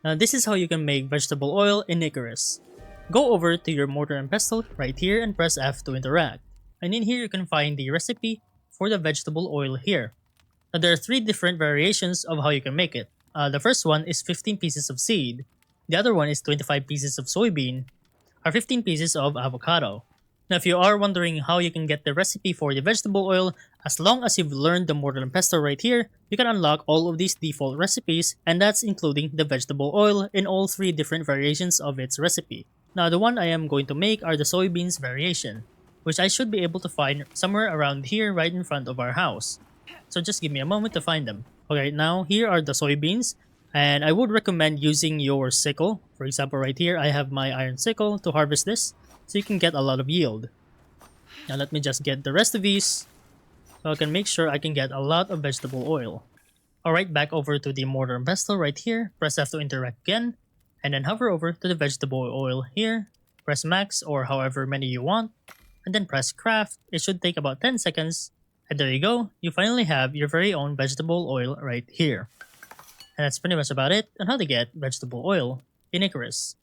Now this is how you can make vegetable oil in Icarus. Go over to your mortar and pestle right here and press F to interact. And in here you can find the recipe for the vegetable oil here. Now there are three different variations of how you can make it. The first one is 15 pieces of seed. The other one is 25 pieces of soybean or 15 pieces of avocado. Now if you are wondering how you can get the recipe for the vegetable oil, as long as you've learned the mortar and pestle right here, you can unlock all of these default recipes, and that's including the vegetable oil in all three different variations of its recipe. Now the one I am going to make are the soybeans variation, which I should be able to find somewhere around here right in front of our house. So just give me a moment to find them. Okay, now here are the soybeans, and I would recommend using your sickle. For example, right here I have my iron sickle to harvest this, so you can get a lot of yield. Now let me just get the rest of these, so I can make sure I can get a lot of vegetable oil. Alright, back over to the mortar and pestle right here, press F to interact again, and then hover over to the vegetable oil here, press max or however many you want, and then press craft. It should take about 10 seconds, and there you go, you finally have your very own vegetable oil right here. And that's pretty much about it on how to get vegetable oil in Icarus.